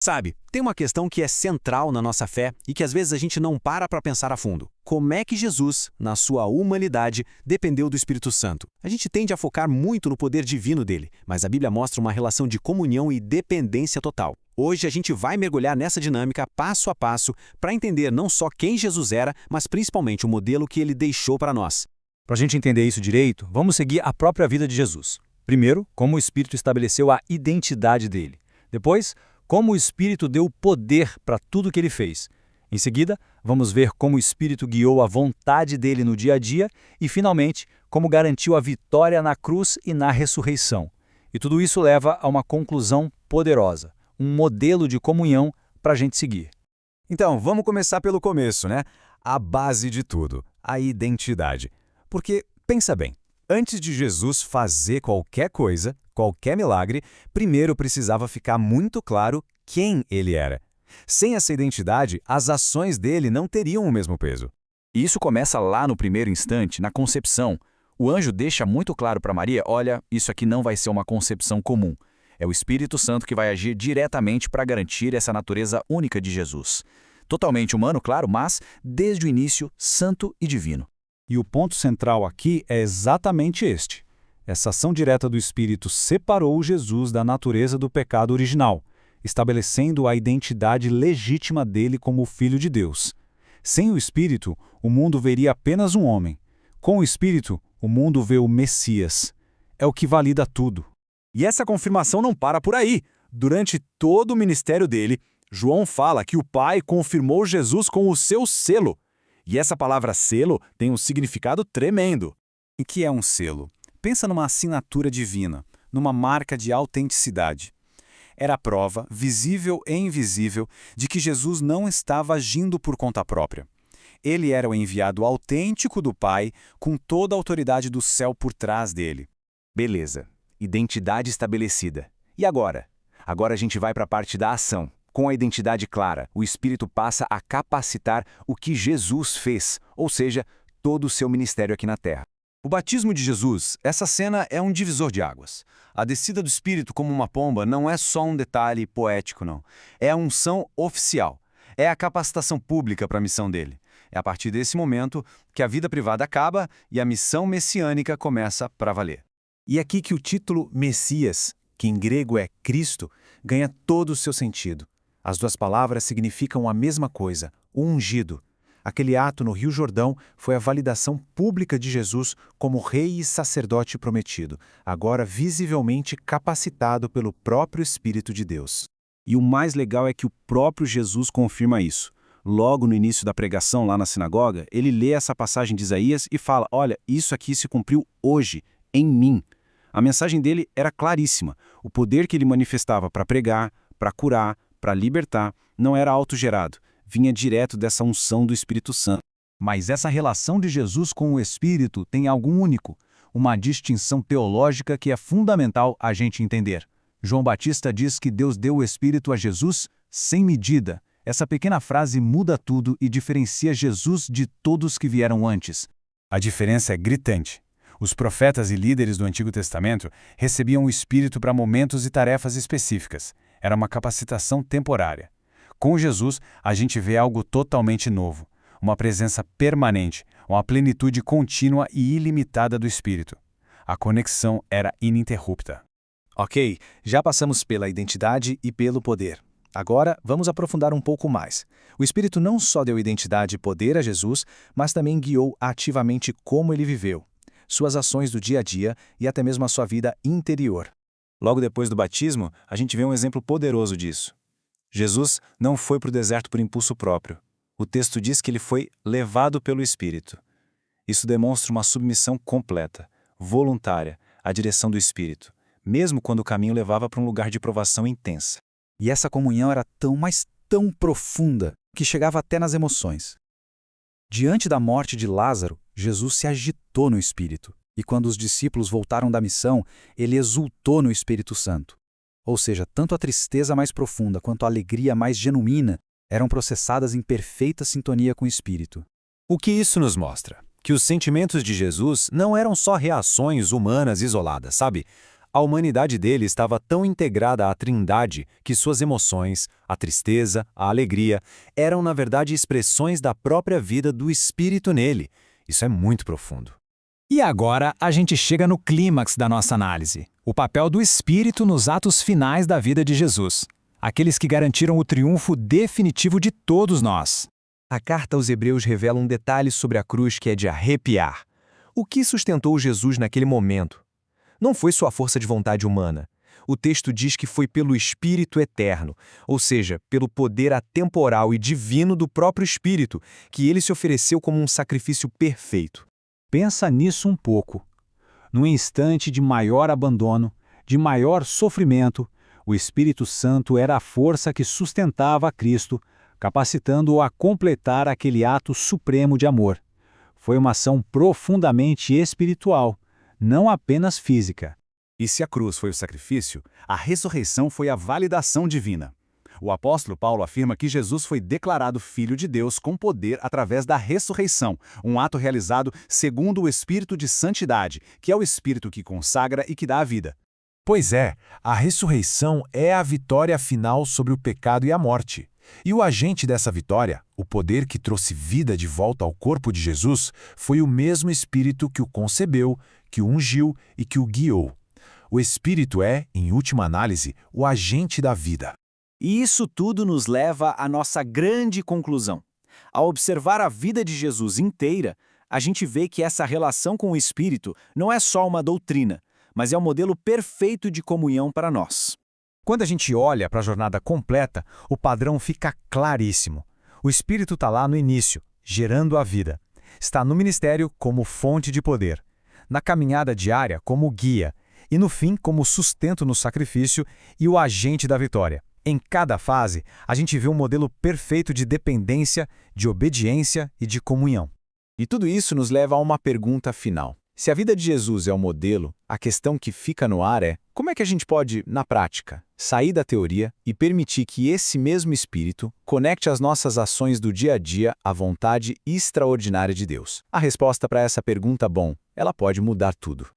Sabe, tem uma questão que é central na nossa fé e que às vezes a gente não para pensar a fundo. Como é que Jesus, na sua humanidade, dependeu do Espírito Santo? A gente tende a focar muito no poder divino dele, mas a Bíblia mostra uma relação de comunhão e dependência total. Hoje a gente vai mergulhar nessa dinâmica passo a passo para entender não só quem Jesus era, mas principalmente o modelo que ele deixou para nós. Para a gente entender isso direito, vamos seguir a própria vida de Jesus. Primeiro, como o Espírito estabeleceu a identidade dele. Depois, como o Espírito deu poder para tudo que ele fez. Em seguida, vamos ver como o Espírito guiou a vontade dele no dia a dia e, finalmente, como garantiu a vitória na cruz e na ressurreição. E tudo isso leva a uma conclusão poderosa, um modelo de comunhão para a gente seguir. Então, vamos começar pelo começo, né? A base de tudo, a identidade. Porque, pensa bem, antes de Jesus fazer qualquer coisa, qualquer milagre, primeiro precisava ficar muito claro quem ele era. Sem essa identidade, as ações dele não teriam o mesmo peso. E isso começa lá no primeiro instante, na concepção. O anjo deixa muito claro para Maria, olha, isso aqui não vai ser uma concepção comum. É o Espírito Santo que vai agir diretamente para garantir essa natureza única de Jesus. Totalmente humano, claro, mas, desde o início, santo e divino. E o ponto central aqui é exatamente este. Essa ação direta do Espírito separou Jesus da natureza do pecado original, estabelecendo a identidade legítima dele como Filho de Deus. Sem o Espírito, o mundo veria apenas um homem. Com o Espírito, o mundo vê o Messias. É o que valida tudo. E essa confirmação não para por aí. Durante todo o ministério dele, João fala que o Pai confirmou Jesus com o seu selo. E essa palavra selo tem um significado tremendo. O que é um selo? Pensa numa assinatura divina, numa marca de autenticidade. Era a prova, visível e invisível, de que Jesus não estava agindo por conta própria. Ele era o enviado autêntico do Pai, com toda a autoridade do céu por trás dele. Beleza, identidade estabelecida. E agora? Agora a gente vai para a parte da ação. Com a identidade clara, o Espírito passa a capacitar o que Jesus fez, ou seja, todo o seu ministério aqui na Terra. O batismo de Jesus, essa cena é um divisor de águas. A descida do Espírito como uma pomba não é só um detalhe poético, não. É a unção oficial. É a capacitação pública para a missão dele. É a partir desse momento que a vida privada acaba e a missão messiânica começa para valer. E é aqui que o título Messias, que em grego é Cristo, ganha todo o seu sentido. As duas palavras significam a mesma coisa, o ungido. Aquele ato no Rio Jordão foi a validação pública de Jesus como rei e sacerdote prometido, agora visivelmente capacitado pelo próprio Espírito de Deus. E o mais legal é que o próprio Jesus confirma isso. Logo no início da pregação lá na sinagoga, ele lê essa passagem de Isaías e fala, olha, isso aqui se cumpriu hoje, em mim. A mensagem dele era claríssima. O poder que ele manifestava para pregar, para curar, para libertar, não era autogerado, vinha direto dessa unção do Espírito Santo. Mas essa relação de Jesus com o Espírito tem algo único, uma distinção teológica que é fundamental a gente entender. João Batista diz que Deus deu o Espírito a Jesus sem medida. Essa pequena frase muda tudo e diferencia Jesus de todos que vieram antes. A diferença é gritante. Os profetas e líderes do Antigo Testamento recebiam o Espírito para momentos e tarefas específicas. Era uma capacitação temporária. Com Jesus, a gente vê algo totalmente novo, uma presença permanente, uma plenitude contínua e ilimitada do Espírito. A conexão era ininterrupta. Ok, já passamos pela identidade e pelo poder. Agora, vamos aprofundar um pouco mais. O Espírito não só deu identidade e poder a Jesus, mas também guiou ativamente como ele viveu, suas ações do dia a dia e até mesmo a sua vida interior. Logo depois do batismo, a gente vê um exemplo poderoso disso. Jesus não foi para o deserto por impulso próprio. O texto diz que ele foi levado pelo Espírito. Isso demonstra uma submissão completa, voluntária, à direção do Espírito, mesmo quando o caminho levava para um lugar de provação intensa. E essa comunhão era tão, mas tão profunda, que chegava até nas emoções. Diante da morte de Lázaro, Jesus se agitou no Espírito. E quando os discípulos voltaram da missão, ele exultou no Espírito Santo. Ou seja, tanto a tristeza mais profunda quanto a alegria mais genuína eram processadas em perfeita sintonia com o Espírito. O que isso nos mostra? Que os sentimentos de Jesus não eram só reações humanas isoladas, sabe? A humanidade dele estava tão integrada à Trindade que suas emoções, a tristeza, a alegria, eram na verdade expressões da própria vida do Espírito nele. Isso é muito profundo. E agora a gente chega no clímax da nossa análise, o papel do Espírito nos atos finais da vida de Jesus, aqueles que garantiram o triunfo definitivo de todos nós. A carta aos Hebreus revela um detalhe sobre a cruz que é de arrepiar. O que sustentou Jesus naquele momento? Não foi sua força de vontade humana. O texto diz que foi pelo Espírito eterno, ou seja, pelo poder atemporal e divino do próprio Espírito, que ele se ofereceu como um sacrifício perfeito. Pensa nisso um pouco. No instante de maior abandono, de maior sofrimento, o Espírito Santo era a força que sustentava a Cristo, capacitando-o a completar aquele ato supremo de amor. Foi uma ação profundamente espiritual, não apenas física. E se a cruz foi o sacrifício, a ressurreição foi a validação divina. O apóstolo Paulo afirma que Jesus foi declarado Filho de Deus com poder através da ressurreição, um ato realizado segundo o Espírito de Santidade, que é o Espírito que consagra e que dá a vida. Pois é, a ressurreição é a vitória final sobre o pecado e a morte. E o agente dessa vitória, o poder que trouxe vida de volta ao corpo de Jesus, foi o mesmo Espírito que o concebeu, que o ungiu e que o guiou. O Espírito é, em última análise, o agente da vida. E isso tudo nos leva à nossa grande conclusão. Ao observar a vida de Jesus inteira, a gente vê que essa relação com o Espírito não é só uma doutrina, mas é um modelo perfeito de comunhão para nós. Quando a gente olha para a jornada completa, o padrão fica claríssimo. O Espírito está lá no início, gerando a vida. Está no ministério como fonte de poder, na caminhada diária como guia, e no fim como sustento no sacrifício e o agente da vitória. Em cada fase, a gente vê um modelo perfeito de dependência, de obediência e de comunhão. E tudo isso nos leva a uma pergunta final. Se a vida de Jesus é o modelo, a questão que fica no ar é: como é que a gente pode, na prática, sair da teoria e permitir que esse mesmo Espírito conecte as nossas ações do dia a dia à vontade extraordinária de Deus? A resposta para essa pergunta, ela pode mudar tudo.